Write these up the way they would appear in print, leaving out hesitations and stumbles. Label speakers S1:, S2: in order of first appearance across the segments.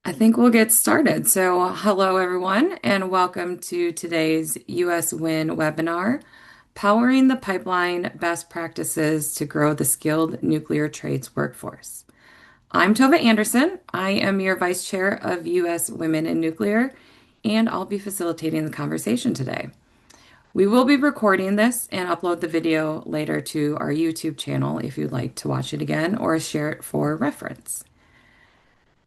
S1: I think we'll get started. So, hello everyone, and welcome to today's US Win webinar, Powering the Pipeline Best Practices to Grow the Skilled Nuclear Trades Workforce. I'm Tova Anderson. I am your Vice Chair of US Women in Nuclear, and I'll be facilitating the conversation today. We will be recording this and upload the video later to our YouTube channel if you'd like to watch it again or share it for reference.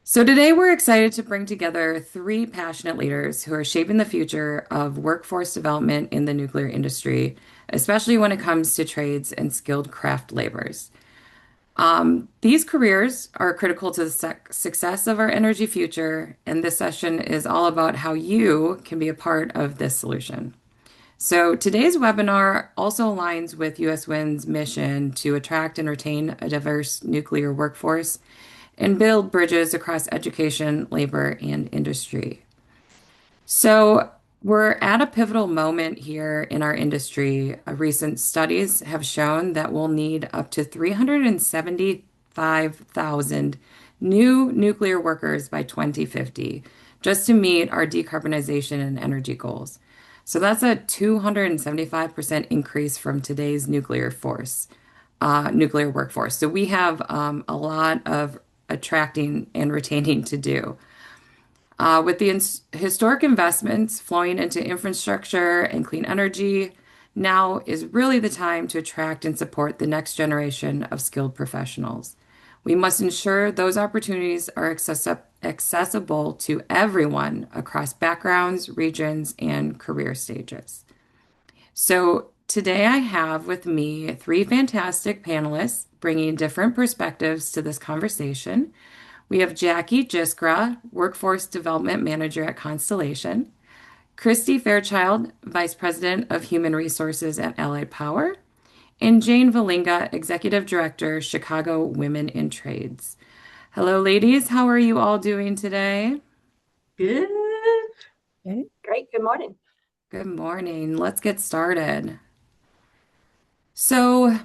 S1: So today we're excited to bring together three passionate leaders who are shaping the future of workforce development in the nuclear industry, especially when it comes to trades and skilled craft laborers. These careers are critical to the success of our energy future, and this session is all about how you can be a part of this solution. So today's webinar also aligns with US Wind's mission to attract and retain a diverse nuclear workforce and build bridges across education, labor, and industry. So we're at a pivotal moment here in our industry. Recent studies have shown that we'll need up to 375,000 new nuclear workers by 2050 just to meet our decarbonization and energy goals. So that's a 275% increase from today's nuclear workforce. So we have a lot of attracting and retaining to do. With the historic investments flowing into infrastructure and clean energy, now is really the time to attract and support the next generation of skilled professionals. We must ensure those opportunities are accessible to everyone across backgrounds, regions, and career stages. So today I have with me three fantastic panelists bringing different perspectives to this conversation. We have Jackie Jiskra, Workforce Development Manager at Constellation, Christy Fairchild, Vice President of Human Resources at Allied Power, and Jayne Vellinga, Executive Director, Chicago Women in Trades. Hello, ladies. How are you all doing today?
S2: Good. Okay. Great. Good morning.
S1: Good morning. Let's get started. So,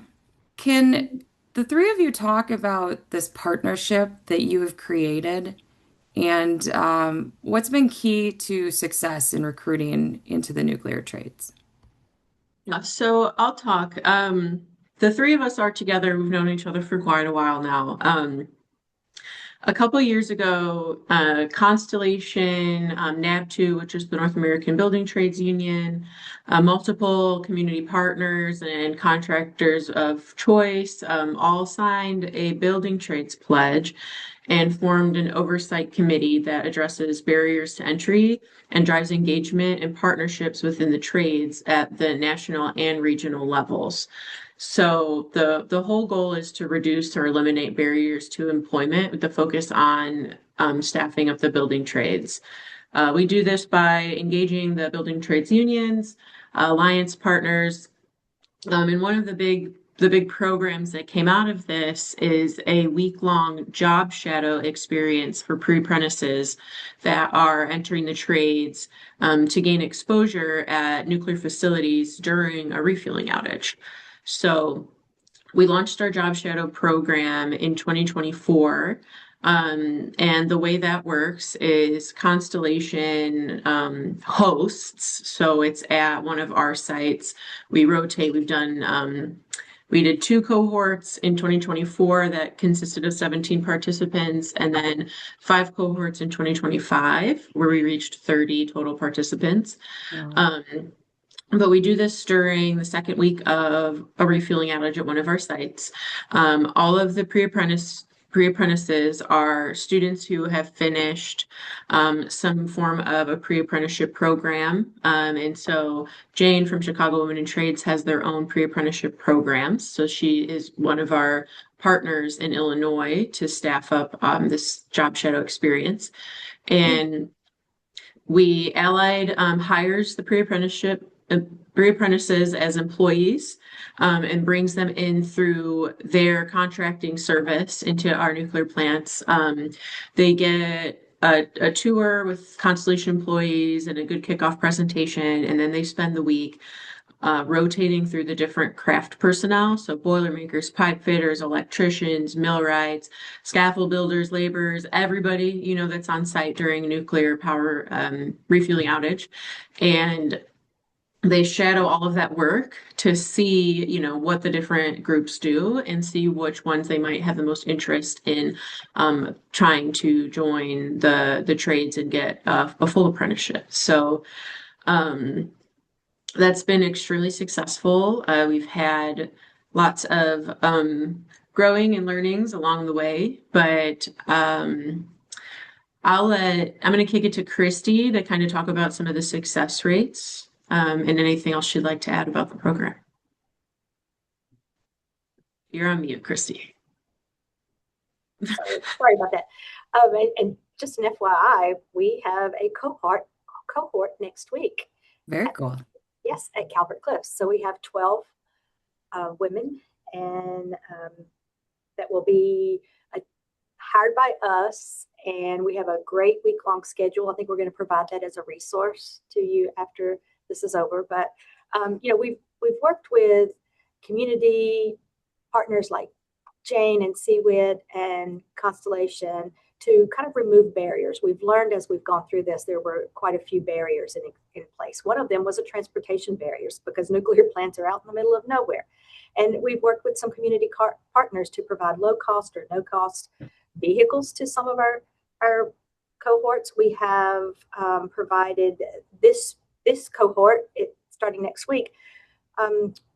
S1: can the three of you talk about this partnership that you have created and what's been key to success in recruiting into the nuclear trades?
S2: Yeah, so I'll talk. The three of us are together. We've known each other for quite a while now. A couple of years ago, Constellation, NAB2, which is the North American Building Trades Union, multiple community partners and contractors of choice, all signed a building trades pledge and formed an oversight committee that addresses barriers to entry and drives engagement and partnerships within the trades at the national and regional levels. So the whole goal is to reduce or eliminate barriers to employment with the focus on staffing of the building trades. We do this by engaging the building trades unions, alliance partners, and one of the big programs that came out of this is a week-long job shadow experience for pre-apprentices that are entering the trades to gain exposure at nuclear facilities during a refueling outage. So we launched our job shadow program in 2024. And the way that works is Constellation hosts. So it's at one of our sites. We rotate. We did two cohorts in 2024 that consisted of 17 participants, and then five cohorts in 2025, where we reached 30 total participants.
S1: Wow.
S2: Um, but we do this during the second week of a refueling outage at one of our sites. All of the pre-apprentices are students who have finished some form of a pre-apprenticeship program. And so Jayne from Chicago Women in Trades has their own pre-apprenticeship programs. So she is one of our partners in Illinois to staff up this job shadow experience. And we Allied hires the pre-apprentices as employees and brings them in through their contracting service into our nuclear plants. They get a tour with Constellation employees and a good kickoff presentation, and then they spend the week rotating through the different craft personnel. So boilermakers, pipe fitters, electricians, millwrights, scaffold builders, laborers, everybody, that's on site during a nuclear power refueling outage. And they shadow all of that work to see, what the different groups do and see which ones they might have the most interest in trying to join the trades and get a full apprenticeship. So um, that's been extremely successful. We've had lots of growing and learnings along the way, but I'm going to kick it to Christy to kind of talk about some of the success rates and anything else she'd like to add about the program. You're on mute, Christy.
S3: Sorry about that. And just an FYI, we have a cohort next week.
S1: Very cool.
S3: Yes, at Calvert Cliffs. So we have 12 women, and that will be hired by us. And we have a great week-long schedule. I think we're going to provide that as a resource to you after this is over. But we've worked with community partners like Jayne and CWIT and Constellation to kind of remove barriers. We've learned as we've gone through this, there were quite a few barriers in place. One of them was the transportation barriers, because nuclear plants are out in the middle of nowhere. And we've worked with some community partners to provide low cost or no cost vehicles to some of our cohorts. We have provided this cohort, starting next week.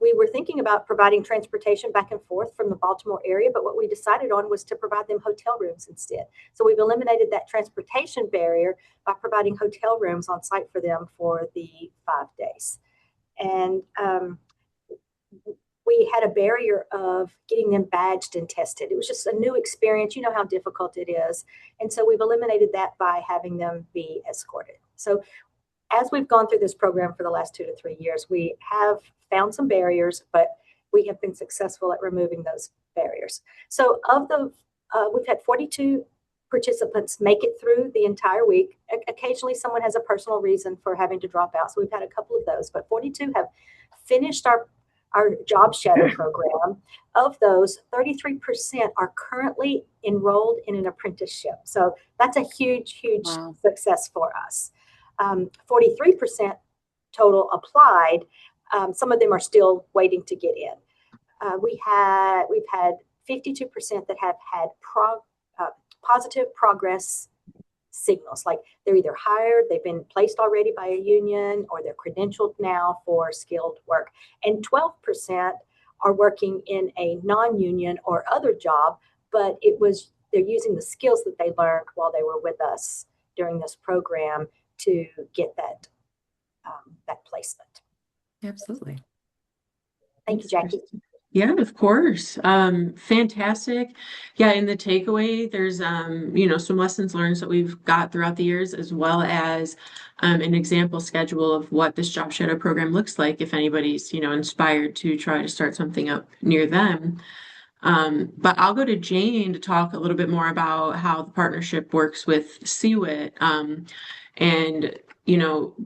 S3: We were thinking about providing transportation back and forth from the Baltimore area, but what we decided on was to provide them hotel rooms instead. So we've eliminated that transportation barrier by providing hotel rooms on site for them for the 5 days. And we had a barrier of getting them badged and tested. It was just a new experience. You know how difficult it is. And so we've eliminated that by having them be escorted. So as we've gone through this program for the last 2 to 3 years, we have found some barriers, but we have been successful at removing those barriers. So we've had 42 participants make it through the entire week. Occasionally someone has a personal reason for having to drop out. So we've had a couple of those, but 42 have finished our job shadow program. Of those, 33% are currently enrolled in an apprenticeship. So that's a huge
S1: Wow.
S3: success for us. 43% total applied. Some of them are still waiting to get in. We've had 52% that have had positive progress signals, like they're either hired, they've been placed already by a union, or they're credentialed now for skilled work. And 12% are working in a non-union or other job, but they're using the skills that they learned while they were with us during this program to get that placement.
S1: Absolutely.
S3: Thank you, Jackie.
S2: Yeah, of course. Fantastic. Yeah, in the takeaway, there's some lessons learned that we've got throughout the years, as well as an example schedule of what this job shadow program looks like if anybody's, inspired to try to start something up near them. But I'll go to Jayne to talk a little bit more about how the partnership works with CWIT. And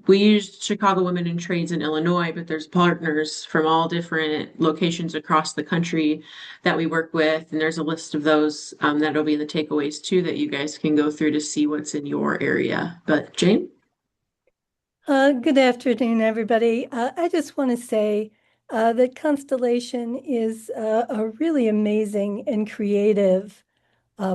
S2: we use Chicago Women in Trades in Illinois, but there's partners from all different locations across the country that we work with. And there's a list of those that'll be in the takeaways too, that you guys can go through to see what's in your area. But Jayne?
S4: Good afternoon, everybody. I just want to say that Constellation is a really amazing and creative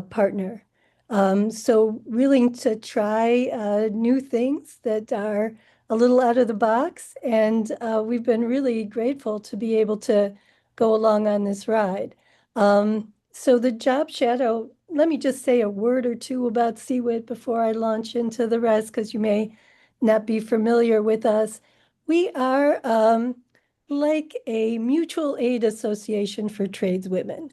S4: partner. So willing to try new things that are a little out of the box. And we've been really grateful to be able to go along on this ride. So the job shadow, let me just say a word or two about CWIT before I launch into the rest, because you may not be familiar with us. We are like a mutual aid association for tradeswomen.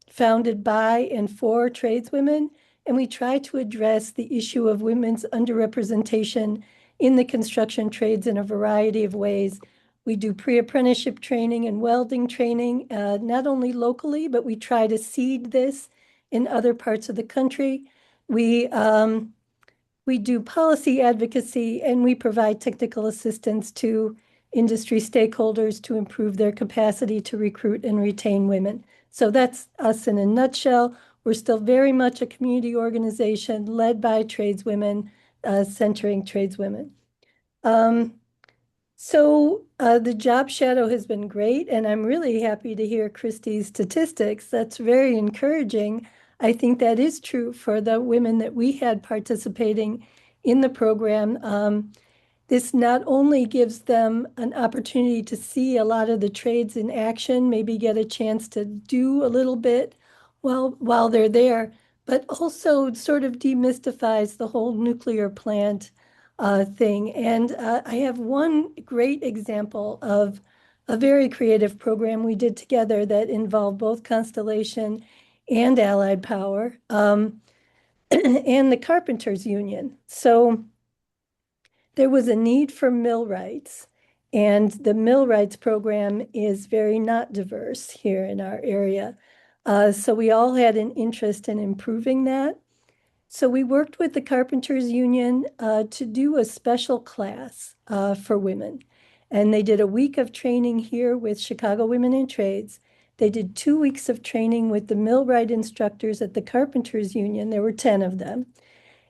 S4: Founded by and for tradeswomen, and we try to address the issue of women's underrepresentation in the construction trades in a variety of ways. We do pre-apprenticeship training and welding training, not only locally, but we try to seed this in other parts of the country. We do policy advocacy, and we provide technical assistance to industry stakeholders to improve their capacity to recruit and retain women. So that's us in a nutshell. We're still very much a community organization led by tradeswomen, centering tradeswomen. The job shadow has been great, and I'm really happy to hear Christy's statistics. That's very encouraging. I think that is true for the women that we had participating in the program. This not only gives them an opportunity to see a lot of the trades in action, maybe get a chance to do a little bit while they're there, but also sort of demystifies the whole nuclear plant thing. And I have one great example of a very creative program we did together that involved both Constellation and Allied Power and the Carpenters Union. So there was a need for millwrights, and the millwrights program is very not diverse here in our area. So we all had an interest in improving that. So we worked with the Carpenters Union to do a special class for women. And they did a week of training here with Chicago Women in Trades. They did 2 weeks of training with the millwright instructors at the Carpenters Union. There were 10 of them.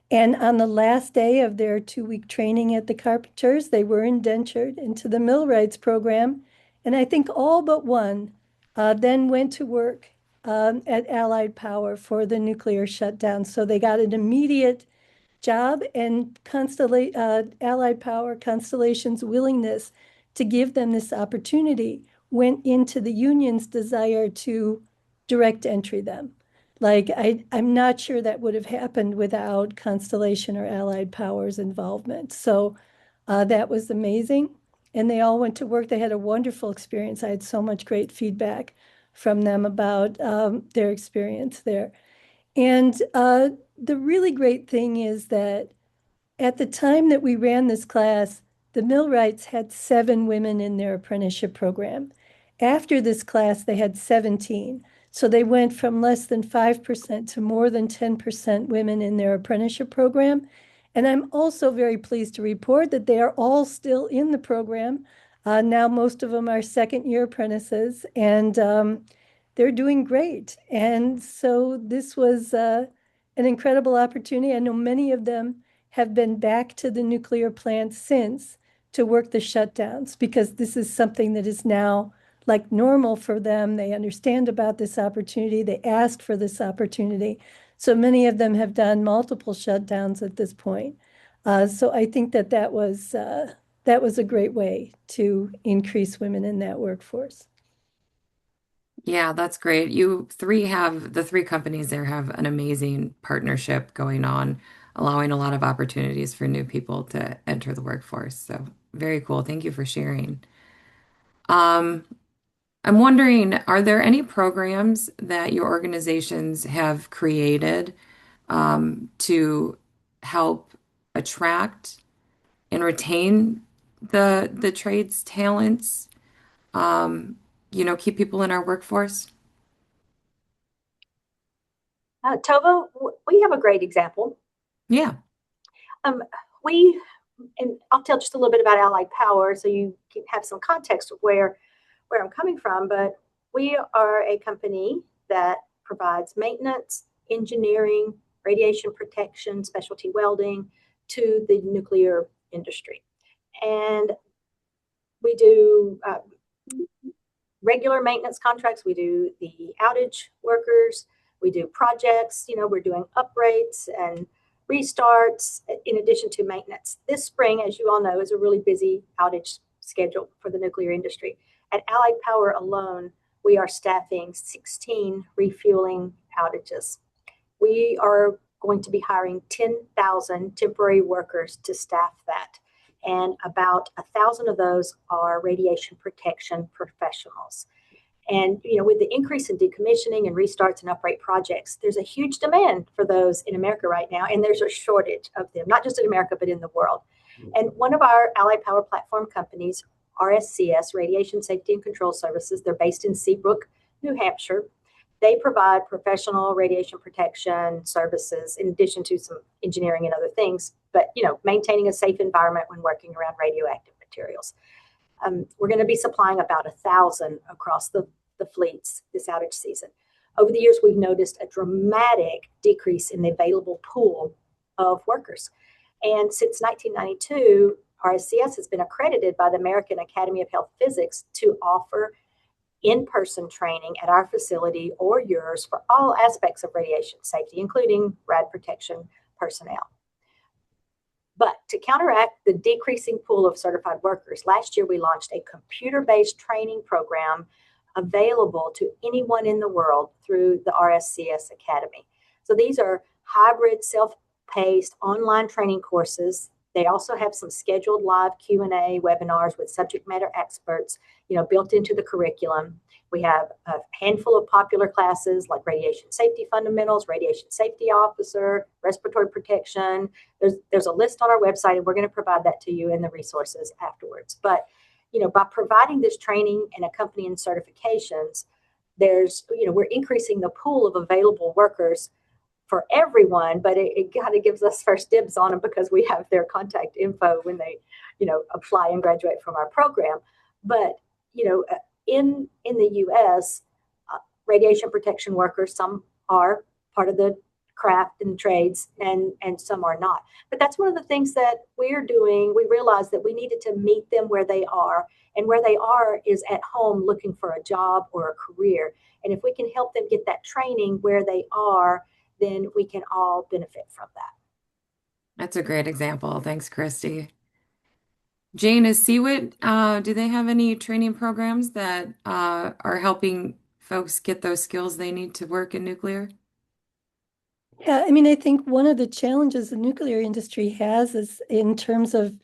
S4: And on the last day of their 2-week training at the Carpenters, they were indentured into the millwrights program. And I think all but one then went to work at Allied Power for the nuclear shutdown. So they got an immediate job, and Allied Power Constellation's willingness to give them this opportunity went into the union's desire to direct entry them. Like, I'm not sure that would have happened without Constellation or Allied Power's involvement. So that was amazing. And they all went to work. They had a wonderful experience. I had so much great feedback from them about their experience there. And the really great thing is that at the time that we ran this class, the millwrights had 7 women in their apprenticeship program. After this class, they had 17. So they went from less than 5% to more than 10% women in their apprenticeship program. And I'm also very pleased to report that they are all still in the program. Now, most of them are second-year apprentices, and they're doing great. And so this was an incredible opportunity. I know many of them have been back to the nuclear plant since to work the shutdowns, because this is something that is now like normal for them. They understand about this opportunity. They asked for this opportunity. So many of them have done multiple shutdowns at this point. So I think that was a great way to increase women in that workforce.
S1: Yeah, that's great. The 3 companies there have an amazing partnership going on, allowing a lot of opportunities for new people to enter the workforce. So very cool. Thank you for sharing. Um, I'm wondering, are there any programs that your organizations have created to help attract and retain the trades talents, keep people in our workforce?
S3: Tova, we have a great example.
S1: Yeah.
S3: Um, we, and I'll tell just a little bit about Allied Power so you can have some context of where I'm coming from, but we are a company that provides maintenance, engineering, radiation protection, specialty welding to the nuclear industry. And we do regular maintenance contracts. We do the outage workers. We do projects. We're doing uprates and restarts in addition to maintenance. This spring, as you all know, is a really busy outage schedule for the nuclear industry. At Allied Power alone, we are staffing 16 refueling outages. We are going to be hiring 10,000 temporary workers to staff that. And about 1,000 of those are radiation protection professionals. And, with the increase in decommissioning and restarts and uprate projects, there's a huge demand for those in America right now. And there's a shortage of them, not just in America, but in the world. And one of our Allied Power platform companies, RSCS, Radiation Safety and Control Services, they're based in Seabrook, New Hampshire. They provide professional radiation protection services in addition to some engineering and other things, but, maintaining a safe environment when working around radioactive materials. We're going to be supplying about 1,000 across the fleets this outage season. Over the years, we've noticed a dramatic decrease in the available pool of workers. And since 1992, RSCS has been accredited by the American Academy of Health Physics to offer in-person training at our facility or yours for all aspects of radiation safety, including rad protection personnel. But to counteract the decreasing pool of certified workers, last year we launched a computer-based training program available to anyone in the world through the RSCS Academy. So these are hybrid, self-paced online training courses. They also have some scheduled live Q&A webinars with subject matter experts, built into the curriculum. We have a handful of popular classes like radiation safety fundamentals, radiation safety officer, respiratory protection. There's a list on our website, and we're going to provide that to you in the resources afterwards. But by providing this training and accompanying certifications, we're increasing the pool of available workers for everyone, but it kind of gives us first dibs on them because we have their contact info when they, apply and graduate from our program. But, in the U.S., radiation protection workers, some are part of the craft and trades and some are not. But that's one of the things that we're doing. We realized that we needed to meet them where they are, and where they are is at home looking for a job or a career. And if we can help them get that training where they are, then we can all benefit from that.
S1: That's a great example. Thanks, Christy. Jayne, is CWIT, do they have any training programs that are helping folks get those skills they need to work in nuclear?
S4: Yeah, I think one of the challenges the nuclear industry has is in terms of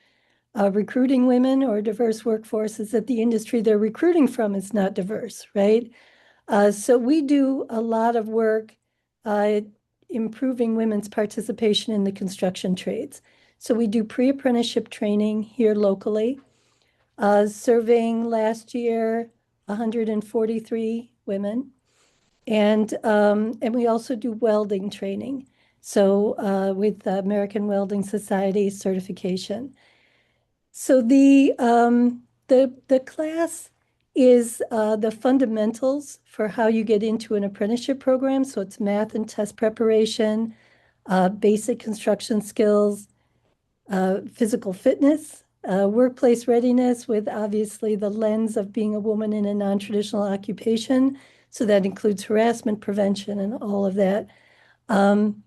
S4: recruiting women or diverse workforce is that the industry they're recruiting from is not diverse, right? So we do a lot of work improving women's participation in the construction trades. So we do pre-apprenticeship training here locally, surveying last year 143 women. And we also do welding training. So with the American Welding Society certification. So the class is the fundamentals for how you get into an apprenticeship program. So it's math and test preparation, basic construction skills, physical fitness, workplace readiness with obviously the lens of being a woman in a non-traditional occupation. So that includes harassment prevention and all of that. And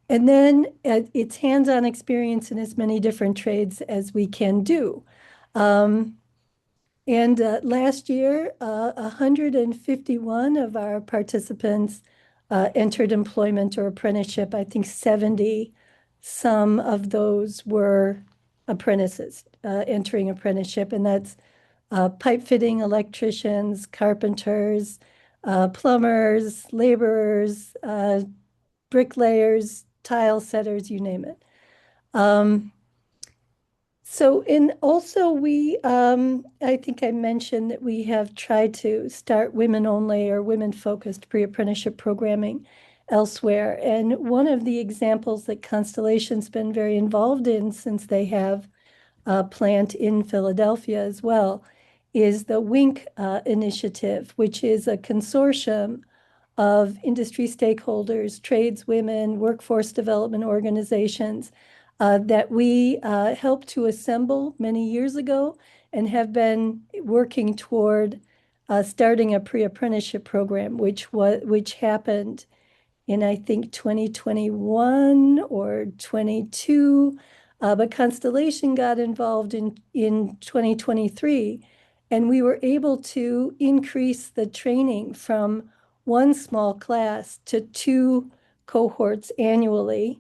S4: then it's hands-on experience in as many different trades as we can do. And last year, 151 of our participants entered employment or apprenticeship. I think 70, some of those were apprentices entering apprenticeship, and that's pipe fitting, electricians, carpenters, plumbers, laborers, bricklayers, tile setters, you name it. And also we, I think I mentioned that we have tried to start women-only or women-focused pre-apprenticeship programming elsewhere. And one of the examples that Constellation's been very involved in since they have a plant in Philadelphia as well is the WINK initiative, which is a consortium of industry stakeholders, tradeswomen, workforce development organizations that we helped to assemble many years ago and have been working toward starting a pre-apprenticeship program, which happened in, I think, 2021 or 22. But Constellation got involved in 2023, and we were able to increase the training from one small class to 2 cohorts annually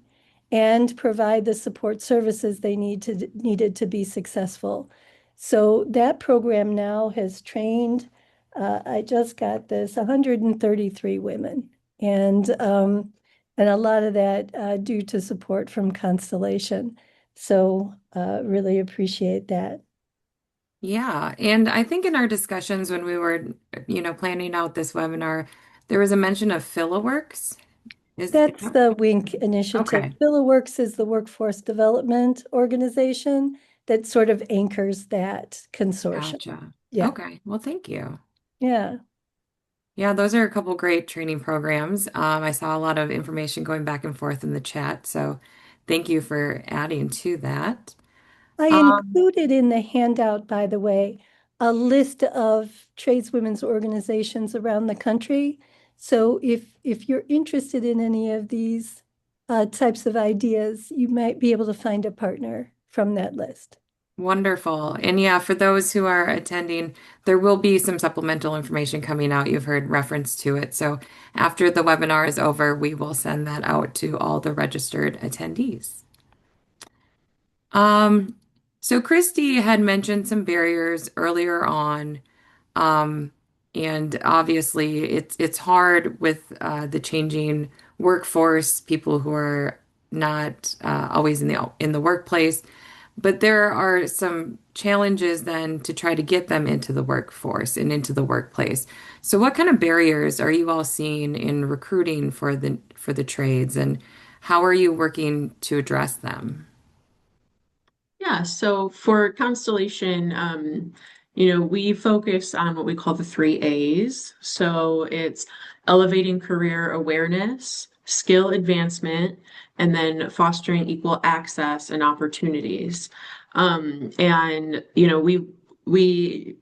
S4: and provide the support services they needed to be successful. So that program now has trained, I just got this, 133 women. And a lot of that due to support from Constellation. So really appreciate that.
S1: Yeah, and I think in our discussions when we were, planning out this webinar, there was a mention of PhilaWorks.
S4: That's the WINK initiative.
S1: Okay.
S4: PhilaWorks is the workforce development organization, that sort of anchors that consortium.
S1: Gotcha.
S4: Yeah,
S1: Okay. Well, thank you.
S4: yeah.
S1: Yeah, those are a couple great training programs. I saw a lot of information going back and forth in the chat, so thank you for adding to that.
S4: I
S1: Um,
S4: included in the handout, by the way, a list of tradeswomen's organizations around the country. So if you're interested in any of these types of ideas, you might be able to find a partner from that list.
S1: Wonderful. And yeah, for those who are attending, there will be some supplemental information coming out. You've heard reference to it. So after the webinar is over, we will send that out to all the registered attendees. Um, so Christy had mentioned some barriers earlier on. Um, and obviously it's hard with the changing workforce, people who are not always in the workplace. But there are some challenges then to try to get them into the workforce and into the workplace. So what kind of barriers are you all seeing in recruiting for the trades, and how are you working to address them?
S2: Yeah, so for Constellation, we focus on what we call the three A's. So it's elevating career awareness, skill advancement, and then fostering equal access and opportunities. And we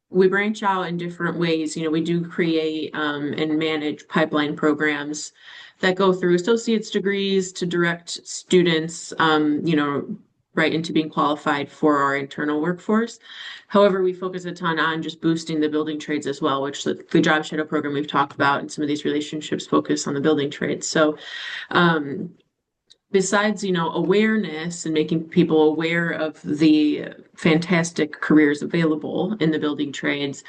S2: we branch out in different ways. We do create and manage pipeline programs that go through associate's degrees to direct students, right into being qualified for our internal workforce. However, we focus a ton on just boosting the building trades as well, which the job shadow program we've talked about and some of these relationships focus on the building trades. So um, besides, awareness and making people aware of the fantastic careers available in the building trades,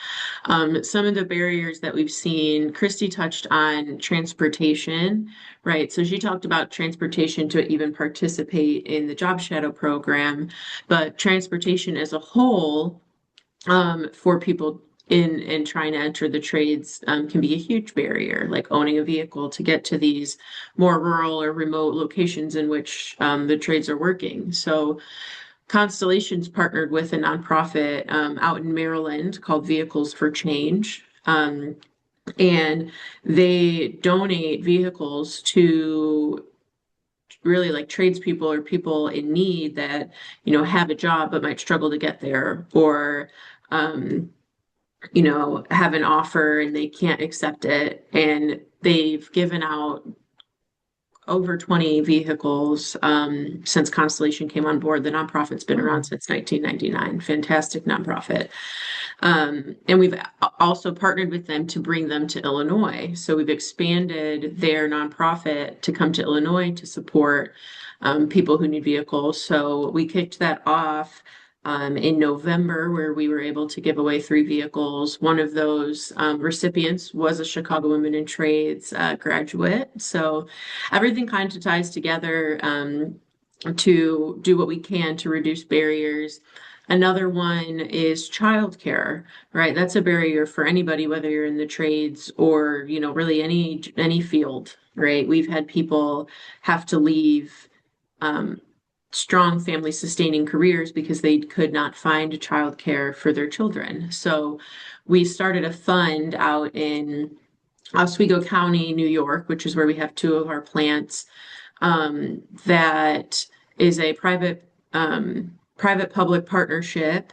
S2: some of the barriers that we've seen, Christy touched on transportation, right? So she talked about transportation to even participate in the job shadow program, but transportation as a whole, for people in trying to enter the trades can be a huge barrier, like owning a vehicle to get to these more rural or remote locations in which the trades are working. So Constellation's partnered with a nonprofit out in Maryland called Vehicles for Change. And they donate vehicles to really like tradespeople or people in need that, have a job but might struggle to get there, or um, have an offer and they can't accept it. And they've given out over 20 vehicles since Constellation came on board. The nonprofit's been around
S1: Oh,
S2: since 1999. Fantastic nonprofit. And we've also partnered with them to bring them to Illinois. So we've expanded their nonprofit to come to Illinois to support people who need vehicles. So we kicked that off in November, where we were able to give away 3 vehicles. One of those recipients was a Chicago Women in Trades graduate. So everything kind of ties together to do what we can to reduce barriers. Another one is childcare, right? That's a barrier for anybody, whether you're in the trades or, really any field, right? We've had people have to leave um, strong family sustaining careers because they could not find childcare for their children. So we started a fund out in Oswego County, New York, which is where we have 2 of our plants. That is a private-public partnership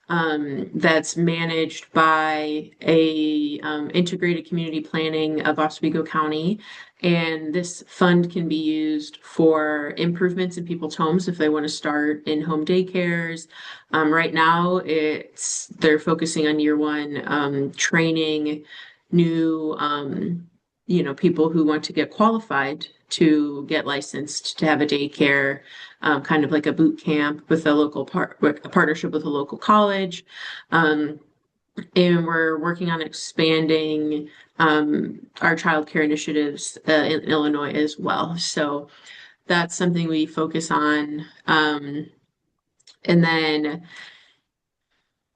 S2: that's managed by a integrated community planning of Oswego County. And this fund can be used for improvements in people's homes if they want to start in-home daycares. Right now, they're focusing on year one training new people who want to get qualified to get licensed to have a daycare, kind of like a boot camp with a partnership with a local college. Um, and we're working on expanding our childcare initiatives in Illinois as well. So that's something we focus on. And then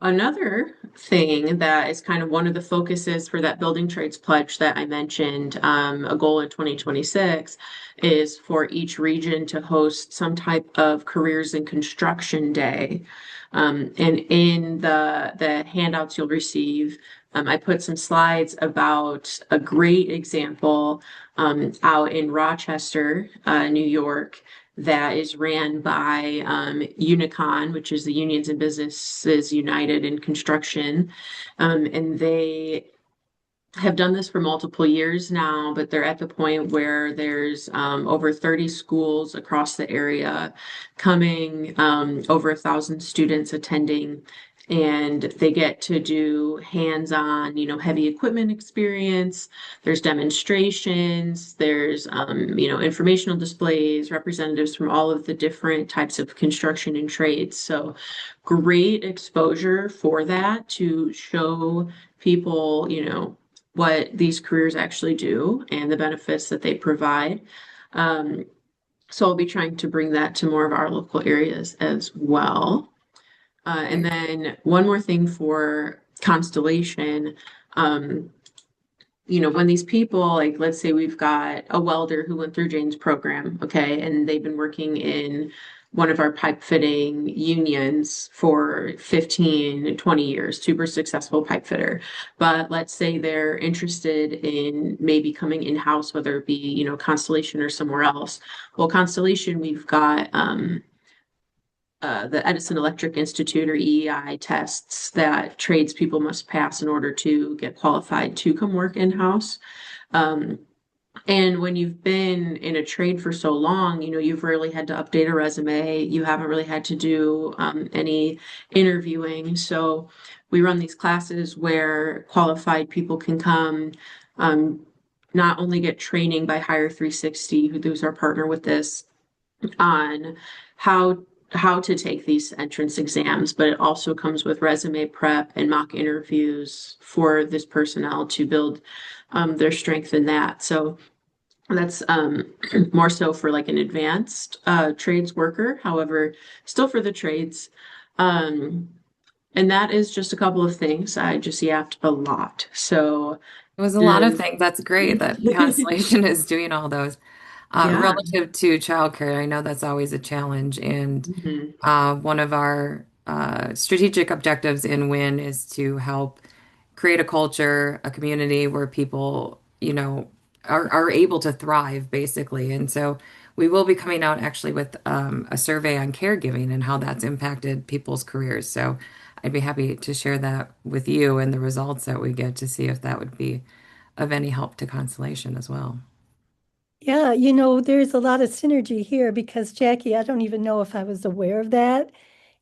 S2: Another thing that is kind of one of the focuses for that building trades pledge that I mentioned, a goal in 2026 is for each region to host some type of careers in construction day. And in the handouts you'll receive, I put some slides about a great example out in Rochester, New York, that is ran by Unicon, which is the Unions and Businesses United in Construction. And they have done this for multiple years now, but they're at the point where there's over 30 schools across the area coming, over 1,000 students attending, and they get to do hands-on, heavy equipment experience. There's demonstrations, there's, informational displays, representatives from all of the different types of construction and trades. So great exposure for that to show people, what these careers actually do and the benefits that they provide. So I'll be trying to bring that to more of our local areas as well. And then one more thing for Constellation, when these people, like, let's say we've got a welder who went through Jayne's program, okay, and they've been working in one of our pipe fitting unions for 15, 20 years, super successful pipe fitter. But let's say they're interested in maybe coming in-house, whether it be, Constellation or somewhere else. Well, Constellation, we've got the Edison Electric Institute or EEI tests that tradespeople must pass in order to get qualified to come work in-house. And when you've been in a trade for so long, you've rarely had to update a resume. You haven't really had to do any interviewing. So we run these classes where qualified people can come, not only get training by Hire 360, who's our partner with this, on how to take these entrance exams, but it also comes with resume prep and mock interviews for this personnel to build their strength in that. So that's more so for like an advanced trades worker, however, still for the trades. And that is just a couple of things. I just yapped a lot. So
S1: It was a lot of
S2: um,
S1: things. That's great that Constellation is doing all those.
S2: yeah.
S1: Relative to childcare, I know that's always a challenge. And
S2: Mhm.
S1: one of our strategic objectives in WIN is to help create a culture, a community where people, are able to thrive, basically. And so we will be coming out actually with a survey on caregiving and how that's impacted people's careers. So I'd be happy to share that with you and the results that we get to see if that would be of any help to Constellation as well.
S4: Yeah, there's a lot of synergy here because Jackie, I don't even know if I was aware of that.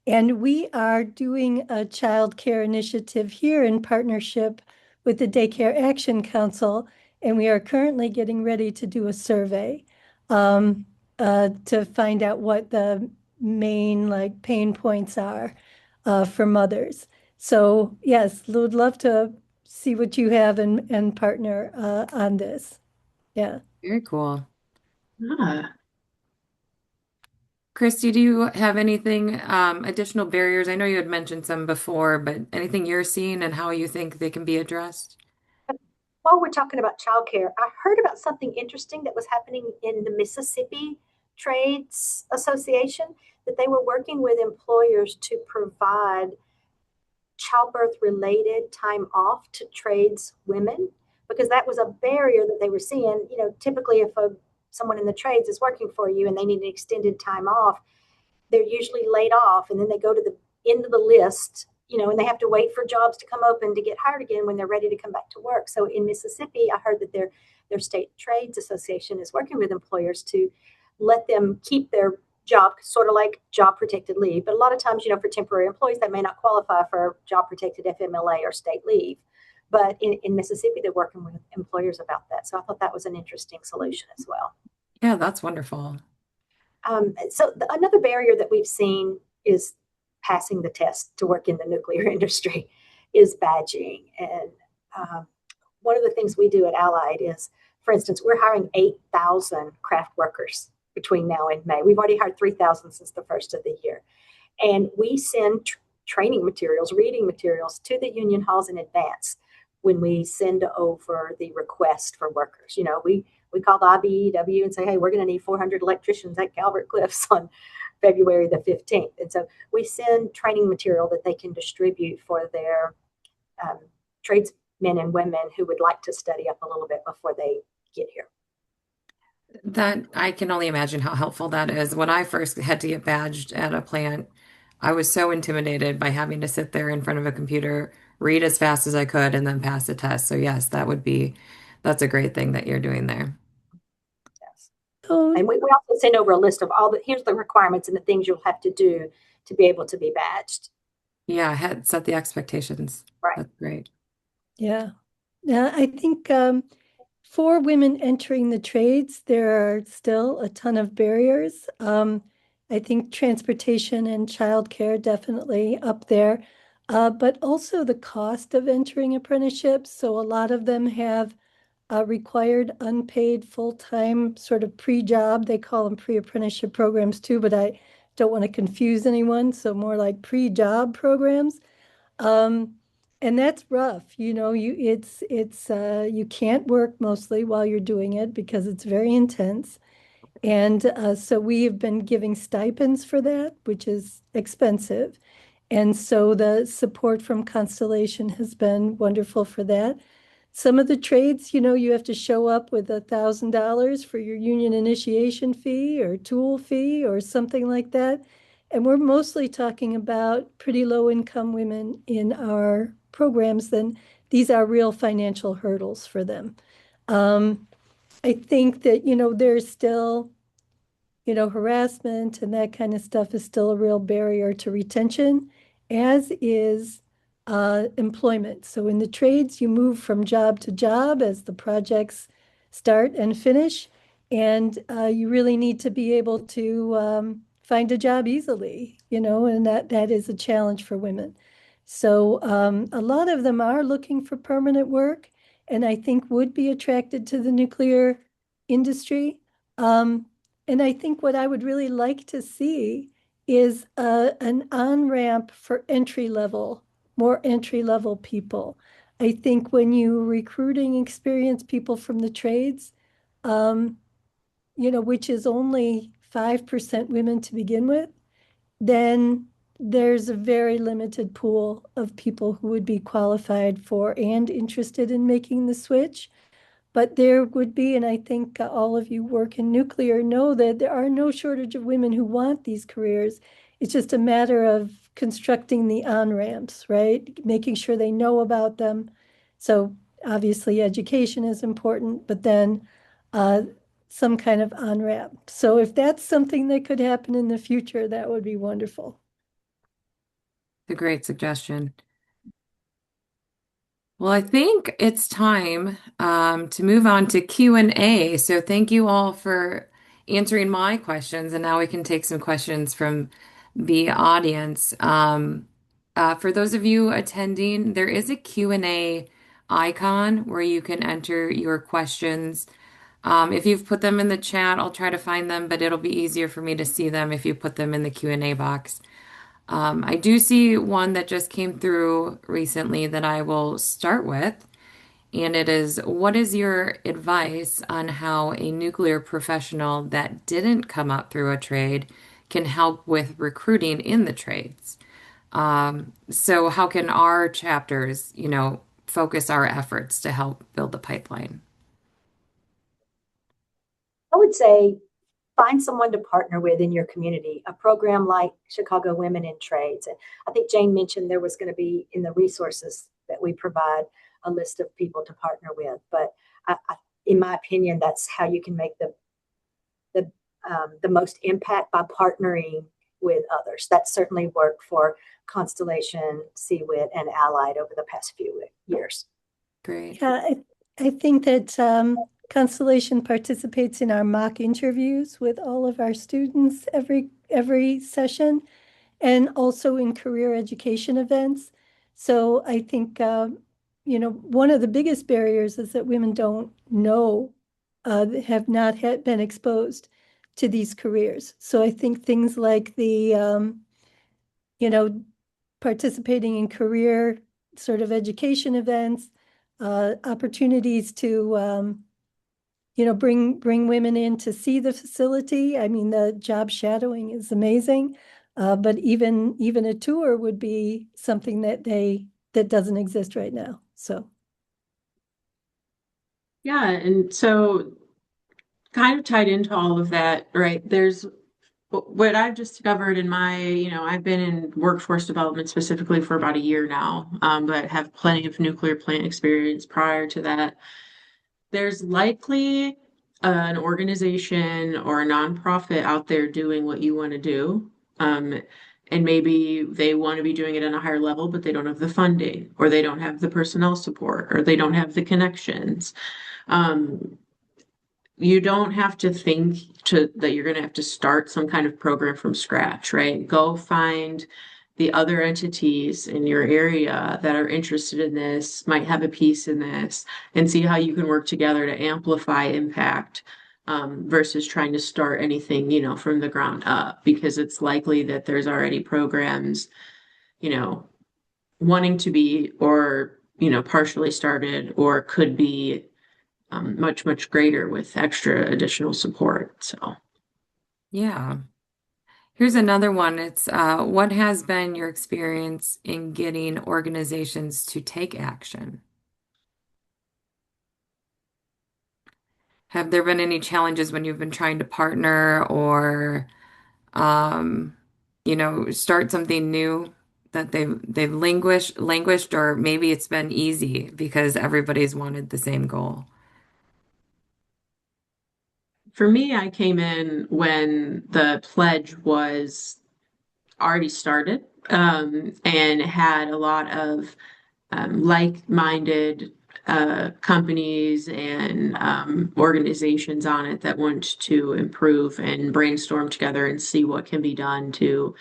S4: And we are doing a child care initiative here in partnership with the Daycare Action Council. And we are currently getting ready to do a survey to find out what the main like pain points are for mothers. So yes, would love to see what you have and partner on this. Yeah.
S1: Very cool.
S2: Ah.
S1: Christy, do you have anything, additional barriers? I know you had mentioned some before, but anything you're seeing and how you think they can be addressed?
S3: While we're talking about childcare, I heard about something interesting that was happening in the Mississippi Trades Association, that they were working with employers to provide childbirth related time off to trades women, because that was a barrier that they were seeing. Typically if someone in the trades is working for you and they need an extended time off, they're usually laid off and then they go to the end of the list, and they have to wait for jobs to come open to get hired again when they're ready to come back to work. So in Mississippi, I heard that their state trades association is working with employers to let them keep their job, sort of like job protected leave. But a lot of times, for temporary employees, they may not qualify for job protected FMLA or state leave. But in Mississippi, they're working with employers about that. So I thought that was an interesting solution as well.
S1: Yeah, that's wonderful.
S3: Another barrier that we've seen is passing the test to work in the nuclear industry is badging. And one of the things we do at Allied is, for instance, we're hiring 8,000 craft workers between now and May. We've already hired 3,000 since the first of the year. And we send training materials, reading materials to the union halls in advance when we send over the request for workers. We call the IBEW and say, hey, we're going to need 400 electricians at Calvert Cliffs on February the 15th. And so we send training material that they can distribute for their tradesmen and women who would like to study up a little bit before they get here.
S1: That I can only imagine how helpful that is. When I first had to get badged at a plant, I was so intimidated by having to sit there in front of a computer, read as fast as I could, and then pass the test. So yes, that's a great thing that you're doing there.
S3: Yes.
S4: Oh,
S3: And we also send over a list of here's the requirements and the things you'll have to do to be able to be badged.
S1: Yeah, set the expectations.
S3: Right.
S1: That's great.
S4: yeah. Yeah, I think for women entering the trades, there are still a ton of barriers. I think transportation and childcare definitely up there, but also the cost of entering apprenticeships. So a lot of them have required unpaid full-time sort of pre-job. They call them pre-apprenticeship programs too, but I don't want to confuse anyone. So more like pre-job programs. Um, and that's rough. You can't work mostly while you're doing it because it's very intense. And so we have been giving stipends for that, which is expensive. And so the support from Constellation has been wonderful for that. Some of the trades, you have to show up with $1,000 for your union initiation fee or tool fee or something like that. And we're mostly talking about pretty low income women in our programs. Then these are real financial hurdles for them. I think that, there's still harassment and that kind of stuff is still a real barrier to retention, as is employment. So in the trades, you move from job to job as the projects start and finish, and you really need to be able to find a job easily, and that is a challenge for women. So a lot of them are looking for permanent work, and I think would be attracted to the nuclear industry. Um, and I think what I would really like to see is an on-ramp for more entry-level people. I think when you recruiting experienced people from the trades, um, which is only 5% women to begin with, then there's a very limited pool of people who would be qualified for and interested in making the switch. But there would be, and I think all of you work in nuclear know that there are no shortage of women who want these careers. It's just a matter of constructing the on-ramps, right? Making sure they know about them. So obviously education is important, but then uh, some kind of on-ramp. So if that's something that could happen in the future, that would be wonderful.
S1: It's a great suggestion. Well, I think it's time to move on to Q&A. So thank you all for answering my questions, and now we can take some questions from the audience. For those of you attending, there is a Q&A icon where you can enter your questions. If you've put them in the chat, I'll try to find them, but it'll be easier for me to see them if you put them in the Q&A box. I do see one that just came through recently that I will start with, and it is, what is your advice on how a nuclear professional that didn't come up through a trade can help with recruiting in the trades? So how can our chapters, focus our efforts to help build the pipeline?
S3: I would say find someone to partner with in your community, a program like Chicago Women in Trades. And I think Jayne mentioned there was going to be in the resources that we provide a list of people to partner with. But in my opinion, that's how you can make the most impact, by partnering with others. That certainly worked for Constellation, CWIT, and Allied over the past few years.
S1: Great.
S4: Yeah, I think that Constellation participates in our mock interviews with all of our students every session, and also in career education events. So I think one of the biggest barriers is that women don't know, have not been exposed to these careers. So I think things like the you know participating in career sort of education events, opportunities to bring women in to see the facility. I mean, the job shadowing is amazing, but even a tour would be something that doesn't exist right now. So
S2: Yeah, and so kind of tied into all of that, right? There's what I've discovered in my, I've been in workforce development specifically for about a year now, but have plenty of nuclear plant experience prior to that. There's likely an organization or a nonprofit out there doing what you want to do. And maybe they want to be doing it on a higher level, but they don't have the funding, or they don't have the personnel support, or they don't have the connections. Um, you don't have to think that you're going to have to start some kind of program from scratch, right? Go find the other entities in your area that are interested in this, might have a piece in this, and see how you can work together to amplify impact, versus trying to start anything, from the ground up, because it's likely that there's already programs, you know, wanting to be, or, partially started, or could be much, much greater with extra additional support. So,
S1: Yeah. Here's another one. It's what has been your experience in getting organizations to take action? Have there been any challenges when you've been trying to partner or um, start something new that they've languished, or maybe it's been easy because everybody's wanted the same goal?
S2: for me, I came in when the pledge was already started, and had a lot of like-minded companies and organizations on it that want to improve and brainstorm together and see what can be done to,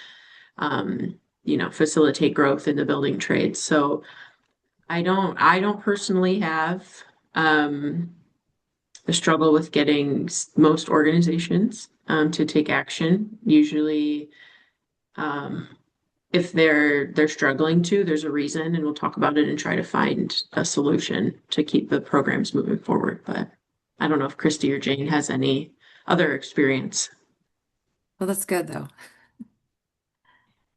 S2: facilitate growth in the building trades. So I don't personally have um, a struggle with getting most organizations to take action. Usually, um, if they're struggling to, there's a reason, and we'll talk about it and try to find a solution to keep the programs moving forward. But I don't know if Christy or Jayne has any other experience.
S1: Well, that's good though.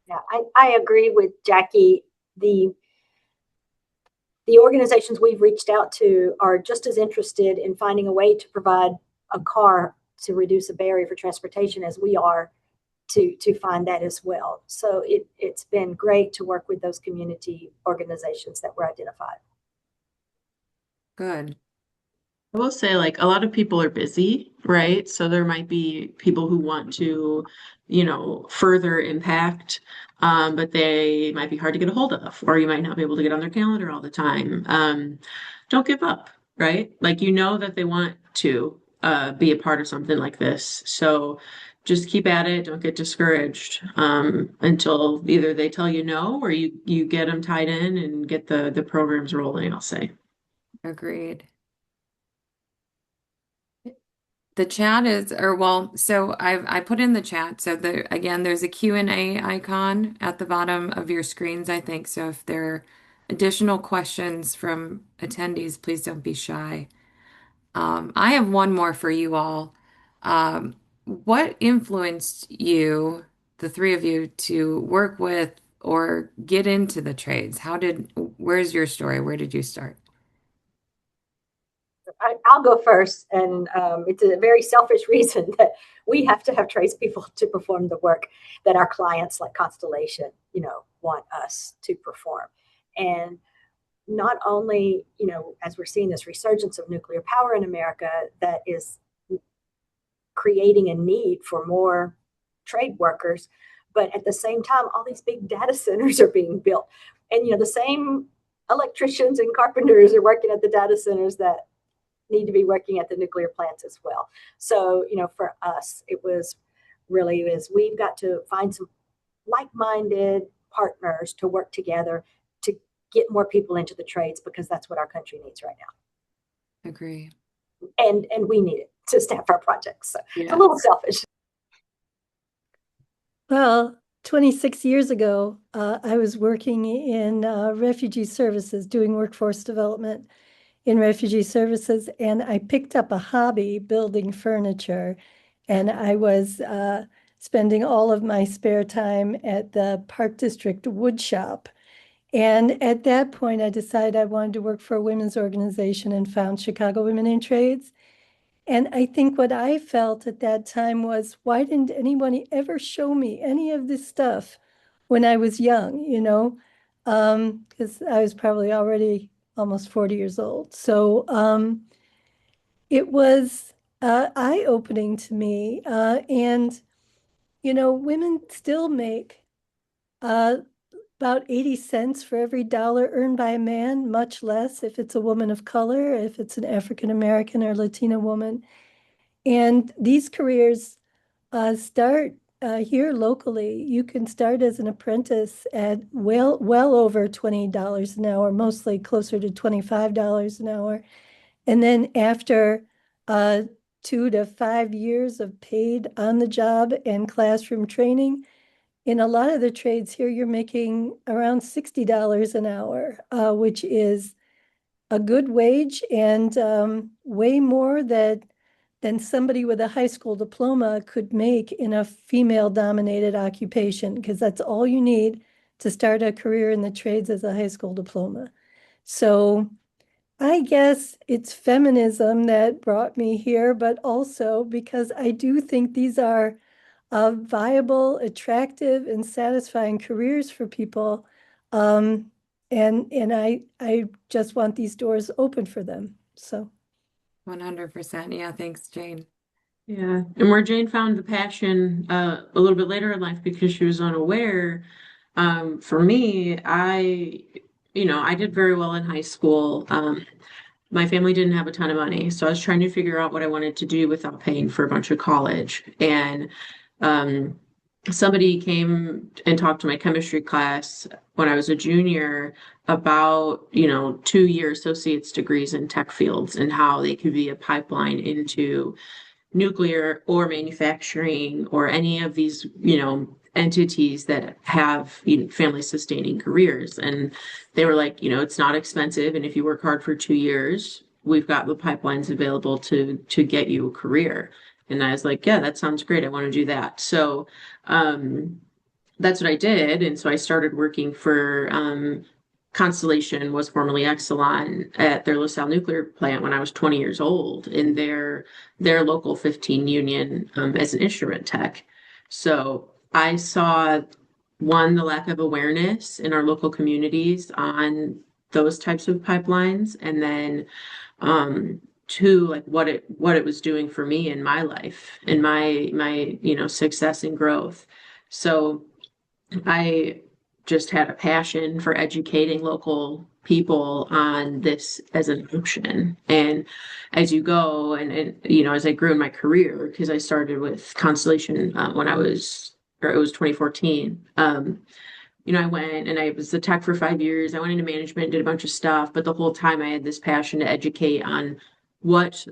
S3: Yeah, I agree with Jackie. The the organizations we've reached out to are just as interested in finding a way to provide a car to reduce a barrier for transportation as we are to find that as well. So it's been great to work with those community organizations that were identified.
S1: Good.
S2: I will say, like, a lot of people are busy, right? So there might be people who want to, further impact, but they might be hard to get a hold of, or you might not be able to get on their calendar all the time. Don't give up, right? Like, that they want to be a part of something like this. So just keep at it. Don't get discouraged, until either they tell you no, or you get them tied in and get the programs rolling, I'll say.
S1: Agreed. The chat is, or well, so I put in the chat. So again, there's a Q&A icon at the bottom of your screens, I think. So if there are additional questions from attendees, please don't be shy. I have one more for you all. What influenced you, the three of you, to work with or get into the trades? Where's your story? Where did you start?
S3: I'll go first, and it's a very selfish reason that we have to have tradespeople to perform the work that our clients, like Constellation, want us to perform. And not only, as we're seeing this resurgence of nuclear power in America, that is creating a need for more trade workers, but at the same time, all these big data centers are being built, and the same electricians and carpenters are working at the data centers that need to be working at the nuclear plants as well. So, for us, it was really is we've got to find some like-minded partners to work together to get more people into the trades, because that's what our country needs right now.
S1: Agree.
S3: And we need it to staff our projects. So it's a
S1: Yeah.
S3: little selfish.
S4: Well, 26 years ago, I was working in refugee services, doing workforce development in refugee services, and I picked up a hobby building furniture. And I was spending all of my spare time at the Park District wood shop. And at that point, I decided I wanted to work for a women's organization and found Chicago Women in Trades. And I think what I felt at that time was, why didn't anyone ever show me any of this stuff when I was young, you know? Because I was probably already almost 40 years old. So it was eye-opening to me. And, you know, women still make uh, about 80 cents for every dollar earned by a man, much less if it's a woman of color, if it's an African American or Latina woman. And these careers start here locally. You can start as an apprentice at well over $20 an hour, mostly closer to $25 an hour. And then after 2 to 5 years of paid on the job and classroom training, in a lot of the trades here, you're making around $60 an hour, which is a good wage and way more than somebody with a high school diploma could make in a female-dominated occupation, because that's all you need to start a career in the trades as a high school diploma. So I guess it's feminism that brought me here, but also because I do think these are viable, attractive, and satisfying careers for people. And I just want these doors open for them. So
S1: 100%. Yeah, thanks, Jayne.
S2: Yeah. And where Jayne found the passion a little bit later in life because she was unaware, for me, I did very well in high school. My family didn't have a ton of money, so I was trying to figure out what I wanted to do without paying for a bunch of college. And um, somebody came and talked to my chemistry class when I was a junior about, 2-year associate's degrees in tech fields and how they could be a pipeline into nuclear or manufacturing or any of these, entities that have family sustaining careers. And they were like, it's not expensive. And if you work hard for 2 years, we've got the pipelines available to get you a career. And I was like, yeah, that sounds great. I want to do that. So that's what I did. And so I started working for Constellation, was formerly Exelon, at their LaSalle nuclear plant when I was 20 years old in their local 15 union as an instrument tech. So I saw, one, the lack of awareness in our local communities on those types of pipelines, and then two, like what it was doing for me in my life and my success and growth. So I just had a passion for educating local people on this as an option. And as you go and as I grew in my career, because I started with Constellation when it was 2014. I went and I was the tech for 5 years. I went into management, did a bunch of stuff, but the whole time I had this passion to educate on what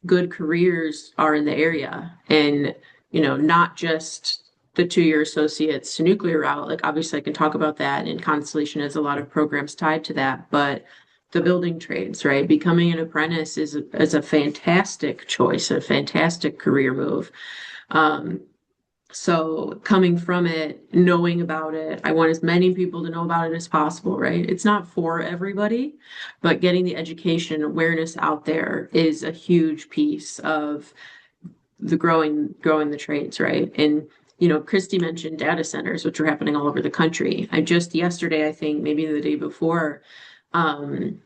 S2: good careers are in the area, and not just the 2-year associates to nuclear route. Like, obviously I can talk about that, and Constellation has a lot of programs tied to that, but the building trades, right? Becoming an apprentice is a fantastic choice, a fantastic career move. So coming from it, knowing about it, I want as many people to know about it as possible, right? It's not for everybody, but getting the education awareness out there is a huge piece of the growing the trades, right? And Christy mentioned data centers, which are happening all over the country. I just yesterday, I think maybe the day before, Governor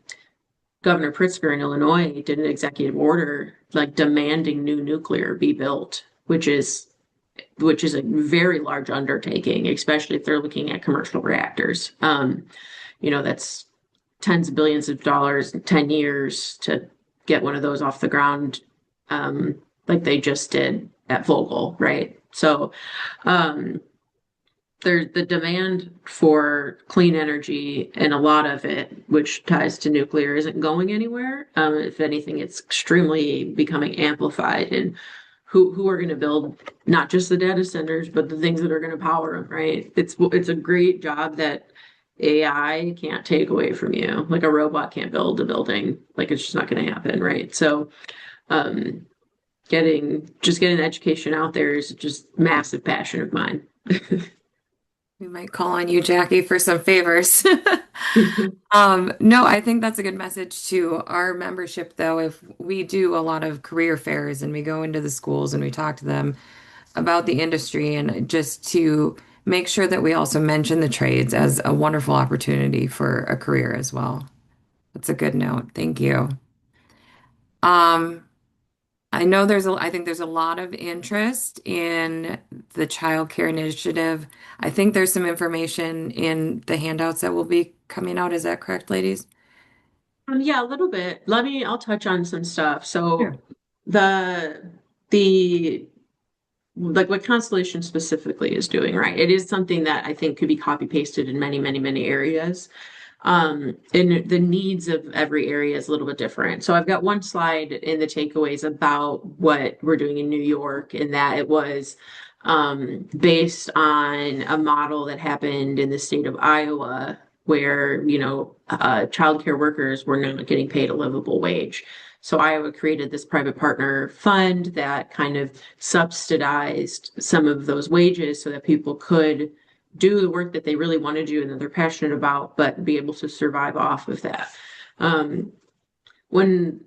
S2: Pritzker in Illinois did an executive order like demanding new nuclear be built, which is a very large undertaking, especially if they're looking at commercial reactors. That's tens of billions of dollars in 10 years to get one of those off the ground, like they just did at Vogtle, right? So there's the demand for clean energy, and a lot of it, which ties to nuclear, isn't going anywhere. If anything, it's extremely becoming amplified. And who are going to build not just the data centers, but the things that are going to power them, right? It's a great job that AI can't take away from you. Like a robot can't build a building. Like it's just not going to happen, right? So, um, getting education out there is just massive passion of mine.
S1: We might call on you, Jackie, for some favors. No, I think that's a good message to our membership, though. If we do a lot of career fairs and we go into the schools and we talk to them about the industry and just to make sure that we also mention the trades as a wonderful opportunity for a career as well. That's a good note. Thank you. Um, I know I think there's a lot of interest in the child care initiative. I think there's some information in the handouts that will be coming out. Is that correct, ladies?
S2: Yeah, a little bit. I'll touch on some stuff.
S1: Sure.
S2: So the the like what Constellation specifically is doing, right? It is something that I think could be copy pasted in many, many, many areas. And the needs of every area is a little bit different. So I've got one slide in the takeaways about what we're doing in New York, and that it was based on a model that happened in the state of Iowa, where, childcare workers were not getting paid a livable wage. So Iowa created this private partner fund that kind of subsidized some of those wages so that people could do the work that they really want to do and that they're passionate about, but be able to survive off of that. When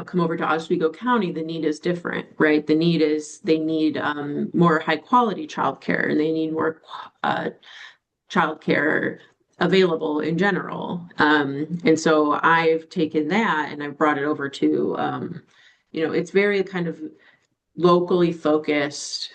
S2: come over to Oswego County, the need is different, right? The need is they need more high quality childcare, and they need more childcare available in general. And so I've taken that and I've brought it over to, it's very kind of locally focused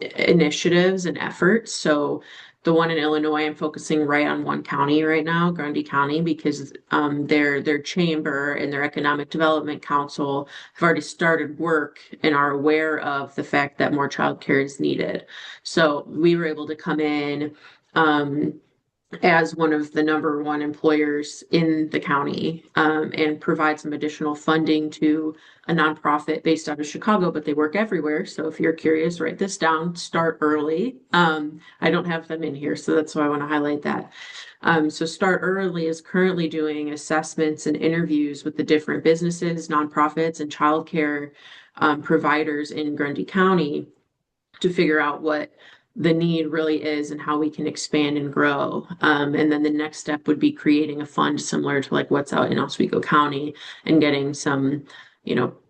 S2: initiatives and efforts. So the one in Illinois, I'm focusing right on one county right now, Grundy County, because their chamber and their economic development council have already started work and are aware of the fact that more childcare is needed. So we were able to come in as one of the number one employers in the county, and provide some additional funding to a nonprofit based out of Chicago, but they work everywhere. So if you're curious, write this down, Start Early. I don't have them in here, so that's why I want to highlight that. So Start Early is currently doing assessments and interviews with the different businesses, nonprofits, and childcare providers in Grundy County to figure out what the need really is and how we can expand and grow. And then the next step would be creating a fund similar to like what's out in Oswego County and getting some,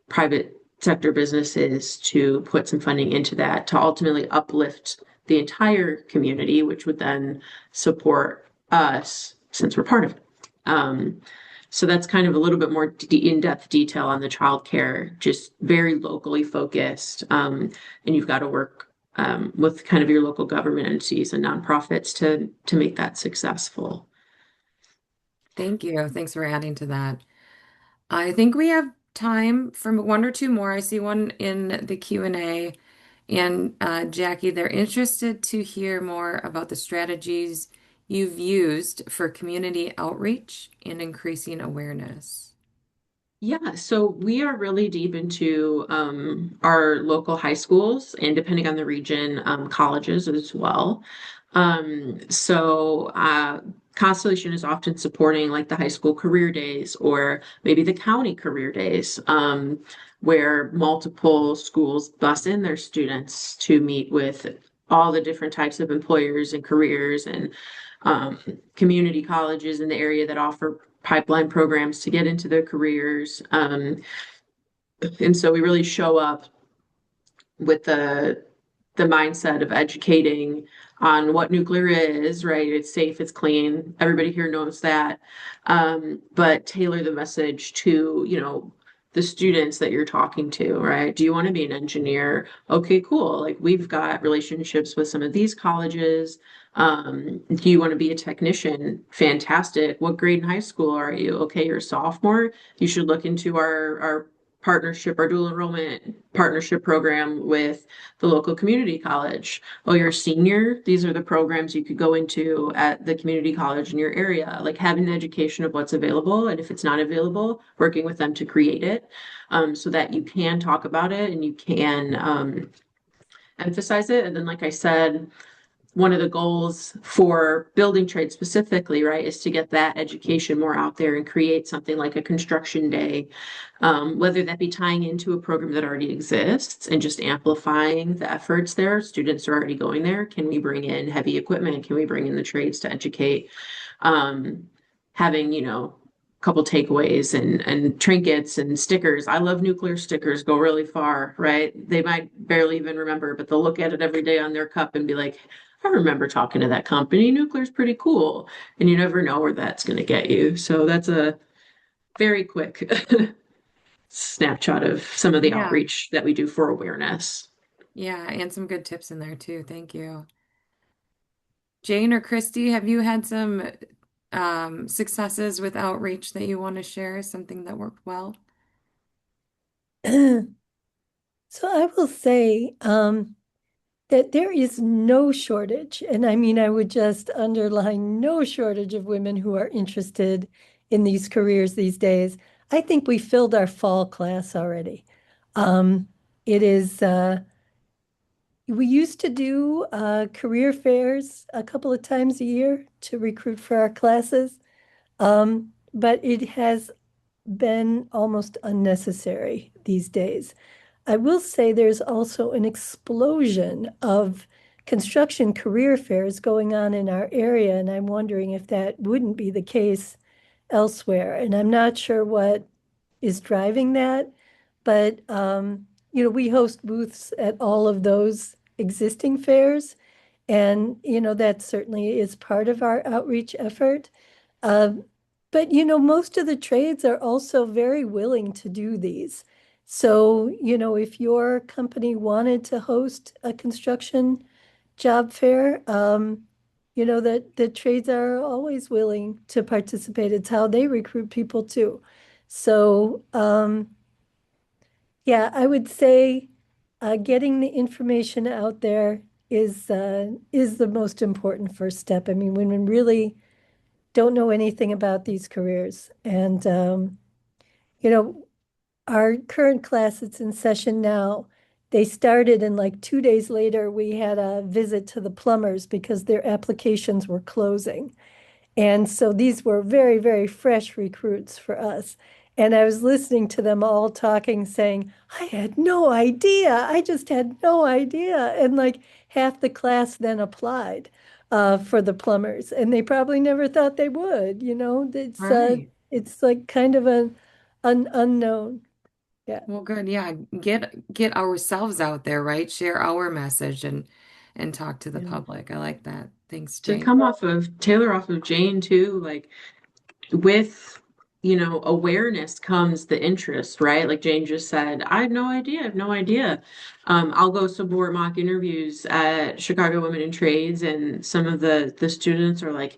S2: private sector businesses to put some funding into that to ultimately uplift the entire community, which would then support us since we're part of it. So that's kind of a little bit more in-depth detail on the childcare, just very locally focused. And you've got to work with kind of your local government entities and nonprofits to make that successful.
S1: Thank you. Thanks for adding to that. I think we have time for one or two more. I see one in the Q&A. And Jackie, they're interested to hear more about the strategies you've used for community outreach and increasing awareness.
S2: Yeah, so we are really deep into our local high schools and depending on the region, colleges as well. Constellation is often supporting like the high school career days or maybe the county career days, where multiple schools bus in their students to meet with all the different types of employers and careers and community colleges in the area that offer pipeline programs to get into their careers. And so we really show up with the mindset of educating on what nuclear is, right? It's safe, it's clean. Everybody here knows that. But tailor the message to, the students that you're talking to, right? Do you want to be an engineer? Okay, cool. Like we've got relationships with some of these colleges. Do you want to be a technician? Fantastic. What grade in high school are you? Okay, you're a sophomore. You should look into our partnership or dual enrollment partnership program with the local community college. Oh, you're a senior? These are the programs you could go into at the community college in your area. Like having the education of what's available, and if it's not available, working with them to create it, so that you can talk about it and you can emphasize it. And then, like I said, one of the goals for building trade specifically, right, is to get that education more out there and create something like a construction day, whether that be tying into a program that already exists and just amplifying the efforts there. Students are already going there. Can we bring in heavy equipment? Can we bring in the trades to educate? Having, a couple takeaways and trinkets and stickers. I love nuclear stickers, go really far, right? They might barely even remember, but they'll look at it every day on their cup and be like, I remember talking to that company. Nuclear's pretty cool. And you never know where that's going to get you. So that's a very quick snapshot of some of the
S1: Yeah.
S2: outreach that we do for awareness.
S1: Yeah, and some good tips in there too. Thank you. Jayne or Christy, have you had some successes with outreach that you want to share? Something that worked well?
S4: So I will say that there is no shortage, and I mean, I would just underline no shortage of women who are interested in these careers these days. I think we filled our fall class already. It is, we used to do career fairs a couple of times a year to recruit for our classes, but it has been almost unnecessary these days. I will say there's also an explosion of construction career fairs going on in our area, and I'm wondering if that wouldn't be the case elsewhere. And I'm not sure what is driving that, but we host booths at all of those existing fairs, and that certainly is part of our outreach effort. Um, but most of the trades are also very willing to do these. So, if your company wanted to host a construction job fair, that the trades are always willing to participate. It's how they recruit people too. So, yeah, I would say getting the information out there is the most important first step. I mean, when we really don't know anything about these careers. And, you know, our current class that's in session now, they started and like 2 days later, we had a visit to the plumbers because their applications were closing. And so these were very, very fresh recruits for us. And I was listening to them all talking, saying, I had no idea. I just had no idea. And like half the class then applied for the plumbers, and they probably never thought they would.
S1: Right.
S4: It's like kind of an unknown. Yeah.
S1: Well, good. Yeah, get ourselves out there, right? Share our message and talk to the
S2: Yeah.
S1: public. I like that. Thanks,
S2: To
S1: Jayne.
S2: come off of Taylor, off of Jayne too, like with awareness comes the interest, right? Like Jayne just said, I had no idea. I have no idea. I'll go support mock interviews at Chicago Women in Trades, and some of the students are like,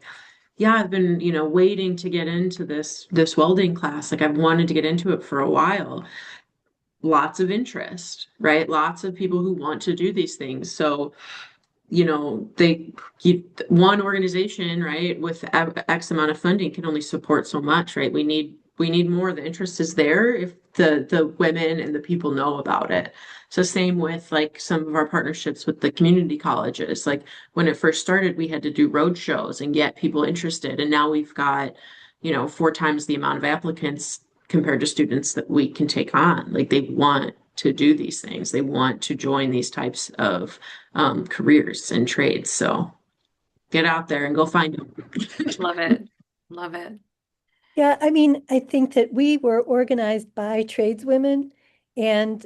S2: yeah, I've been, waiting to get into this welding class. Like I've wanted to get into it for a while. Lots of interest, right? Lots of people who want to do these things. So one organization, right, with X amount of funding can only support so much, right? We need more. The interest is there if the women and the people know about it. So same with like some of our partnerships with the community colleges. Like when it first started, we had to do road shows and get people interested. And now we've got, 4 times the amount of applicants compared to students that we can take on. Like they want to do these things. They want to join these types of careers and trades. So get out there and go find them.
S1: Love it. Love it.
S4: Yeah, I mean, I think that we were organized by tradeswomen, and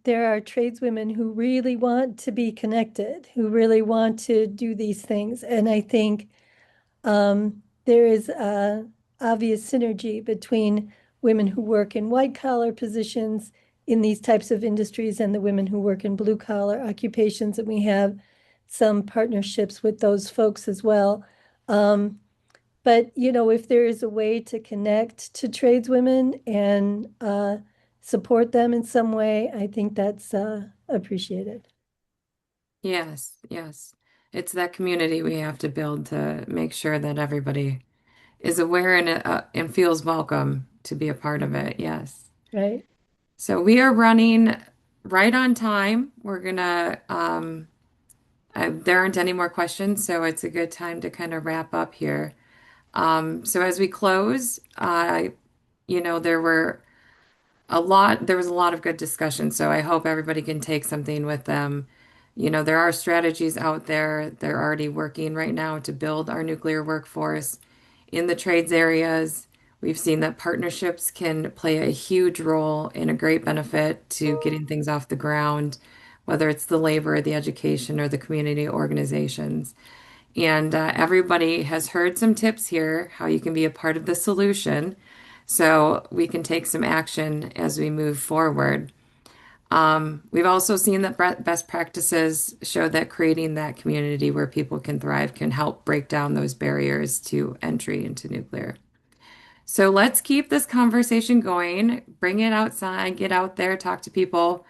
S4: there are tradeswomen who really want to be connected, who really want to do these things. And I think there is a obvious synergy between women who work in white collar positions in these types of industries and the women who work in blue collar occupations. And we have some partnerships with those folks as well. But if there is a way to connect to tradeswomen and support them in some way, I think that's appreciated.
S1: Yes, yes. It's that community we have to build to make sure that everybody is aware and feels welcome to be a part of it. Yes.
S4: Right?
S1: So we are running right on time. We're gonna, there aren't any more questions, so it's a good time to kind of wrap up here. So as we close, there were there was a lot of good discussion, so I hope everybody can take something with them. There are strategies out there. They're already working right now to build our nuclear workforce in the trades areas. We've seen that partnerships can play a huge role and a great benefit to getting things off the ground, whether it's the labor, the education, or the community organizations. And everybody has heard some tips here, how you can be a part of the solution so we can take some action as we move forward. We've also seen that best practices show that creating that community where people can thrive can help break down those barriers to entry into nuclear. So let's keep this conversation going, bring it outside, get out there, talk to people.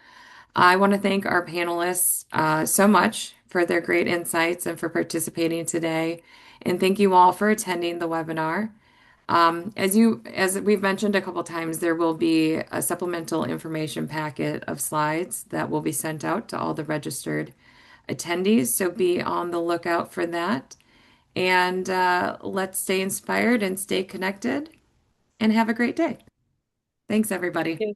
S1: I want to thank our panelists so much for their great insights and for participating today. And thank you all for attending the webinar. As we've mentioned a couple times, there will be a supplemental information packet of slides that will be sent out to all the registered attendees. So be on the lookout for that. And let's stay inspired and stay connected and have a great day. Thanks, everybody.